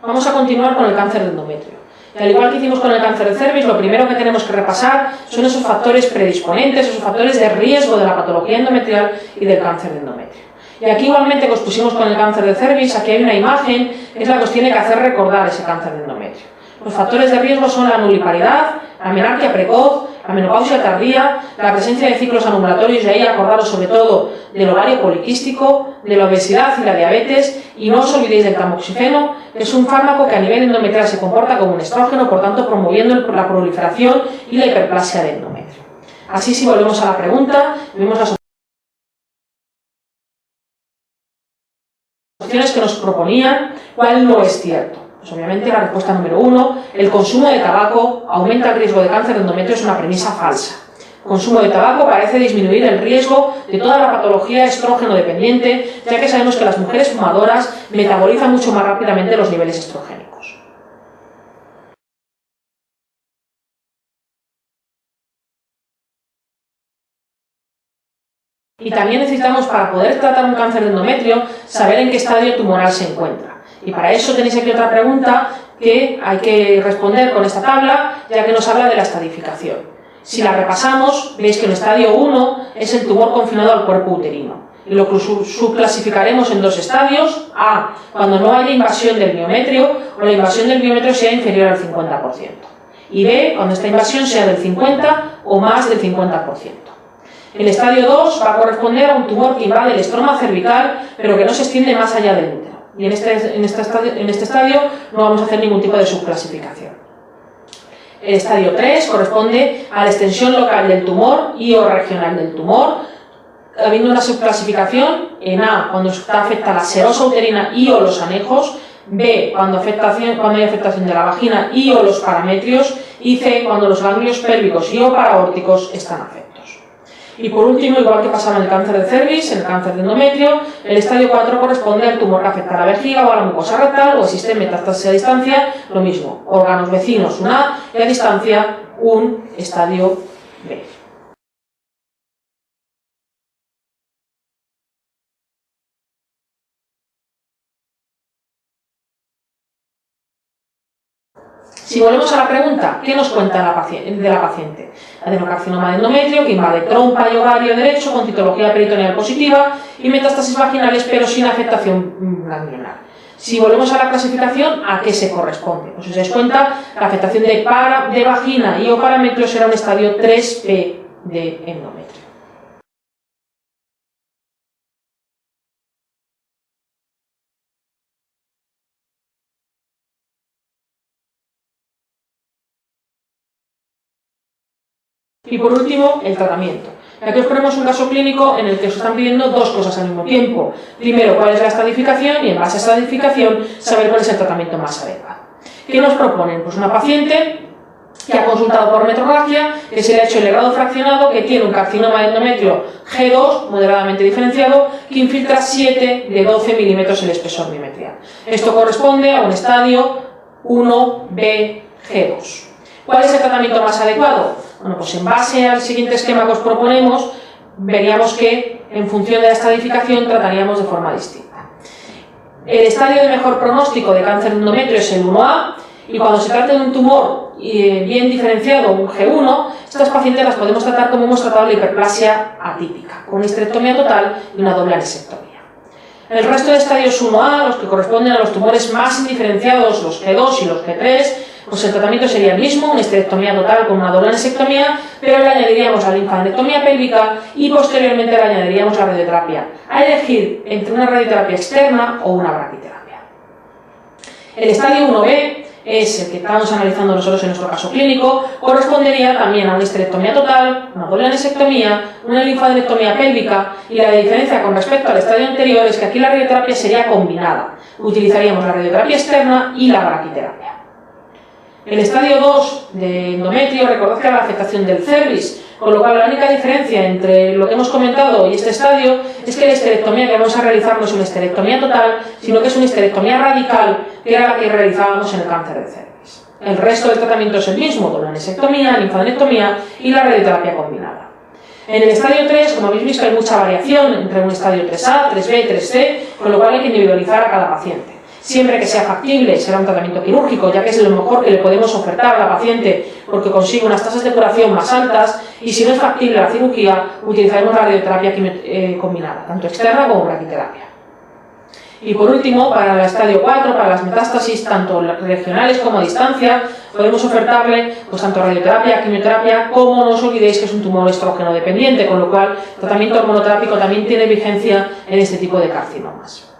Vamos a continuar con el cáncer de endometrio. Y al igual que hicimos con el cáncer de cervix, lo primero que tenemos que repasar son esos factores predisponentes, esos factores de riesgo de la patología endometrial y del cáncer de endometrio. Y aquí igualmente que os pusimos con el cáncer de cervix, aquí hay una imagen que es la que os tiene que hacer recordar ese cáncer de endometrio. Los factores de riesgo son la nuliparidad, la menarquia precoz, la menopausia tardía, la presencia de ciclos anovulatorios, y ahí acordaros sobre todo del ovario poliquístico, de la obesidad y la diabetes, y no os olvidéis del tamoxifeno, que es un fármaco que a nivel endometrial se comporta como un estrógeno, por tanto promoviendo la proliferación y la hiperplasia de endometrio. Así, si volvemos a la pregunta, vemos las opciones que nos proponían, ¿cuál no es cierto? Pues obviamente la respuesta número 1, el consumo de tabaco aumenta el riesgo de cáncer de endometrio, es una premisa falsa. El consumo de tabaco parece disminuir el riesgo de toda la patología estrógeno dependiente, ya que sabemos que las mujeres fumadoras metabolizan mucho más rápidamente los niveles estrogénicos. Y también necesitamos, para poder tratar un cáncer de endometrio, saber en qué estadio tumoral se encuentra. Y para eso tenéis aquí otra pregunta que hay que responder con esta tabla, ya que nos habla de la estadificación. Si la repasamos, veis que el estadio 1 es el tumor confinado al cuerpo uterino. Y lo subclasificaremos en dos estadios: A, cuando no haya invasión del miometrio o la invasión del miometrio sea inferior al 50%. Y B, cuando esta invasión sea del 50 o más del 50%. El estadio 2 va a corresponder a un tumor que invade el estroma cervical, pero que no se extiende más allá del útero. Y en este estadio no vamos a hacer ningún tipo de subclasificación. El estadio 3 corresponde a la extensión local del tumor y o regional del tumor, habiendo una subclasificación en A, cuando está afectada la serosa uterina y o los anejos; B, cuando hay afectación de la vagina y o los parametrios; y C, cuando los ganglios pélvicos y o paraórticos están afectados. Y por último, igual que pasaba en el cáncer de cervix, en el cáncer de endometrio, el estadio 4 corresponde al tumor que afecta a la vejiga o a la mucosa rectal, o existe metástasis a distancia, lo mismo, órganos vecinos un A y a distancia un estadio B. Si volvemos a la pregunta, ¿qué nos cuenta de la paciente? Adenocarcinoma de endometrio que invade trompa y ovario derecho con citología peritoneal positiva y metástasis vaginales, pero sin afectación ganglionar. Si volvemos a la clasificación, ¿a qué se corresponde? Pues si os dais cuenta, la afectación de vagina y o parametrio será un estadio 3B de endometrio. Y por último, el tratamiento. Aquí os ponemos un caso clínico en el que os están pidiendo dos cosas al mismo tiempo. Primero, cuál es la estadificación, y en base a esta estadificación, saber cuál es el tratamiento más adecuado. ¿Qué nos proponen? Pues una paciente que ha consultado por metrorragia, que se le ha hecho el legrado fraccionado, que tiene un carcinoma de endometrio G2, moderadamente diferenciado, que infiltra 7 de 12 milímetros el espesor miometrial. Esto corresponde a un estadio 1B G2. ¿Cuál es el tratamiento más adecuado? Bueno, pues en base al siguiente esquema que os proponemos, veríamos que en función de la estadificación trataríamos de forma distinta. El estadio de mejor pronóstico de cáncer de endometrio es el 1A, y cuando se trata de un tumor bien diferenciado, un G1, estas pacientes las podemos tratar como hemos tratado la hiperplasia atípica, con una histerectomía total y una doble anisectomía. El resto de estadios 1A, los que corresponden a los tumores más indiferenciados, los G2 y los G3, pues el tratamiento sería el mismo, una histerectomía total con una doble anisectomía, pero le añadiríamos la linfadenectomía pélvica y posteriormente le añadiríamos la radioterapia, a elegir entre una radioterapia externa o una braquiterapia. El estadio 1B es el que estamos analizando nosotros en nuestro caso clínico, correspondería también a una histerectomía total, una doble anisectomía, una linfadenectomía pélvica, y la diferencia con respecto al estadio anterior es que aquí la radioterapia sería combinada. Utilizaríamos la radioterapia externa y la braquiterapia. El estadio 2 de endometrio, recordad que era la afectación del cervix, con lo cual la única diferencia entre lo que hemos comentado y este estadio es que la histerectomía que vamos a realizar no es una histerectomía total, sino que es una histerectomía radical, que era la que realizábamos en el cáncer de cervix. El resto del tratamiento es el mismo, doble anisectomía, linfadenectomía y la radioterapia combinada. En el estadio 3, como habéis visto, hay mucha variación entre un estadio 3A, 3B y 3C, con lo cual hay que individualizar a cada paciente. Siempre que sea factible, será un tratamiento quirúrgico, ya que es lo mejor que le podemos ofertar a la paciente porque consigue unas tasas de curación más altas, y si no es factible la cirugía, utilizaremos la radioterapia combinada, tanto externa como braquiterapia. Y por último, para el estadio 4, para las metástasis, tanto regionales como a distancia, podemos ofertarle pues, tanto radioterapia, quimioterapia, como no os olvidéis que es un tumor estrógeno dependiente, con lo cual el tratamiento hormonoterápico también tiene vigencia en este tipo de carcinomas.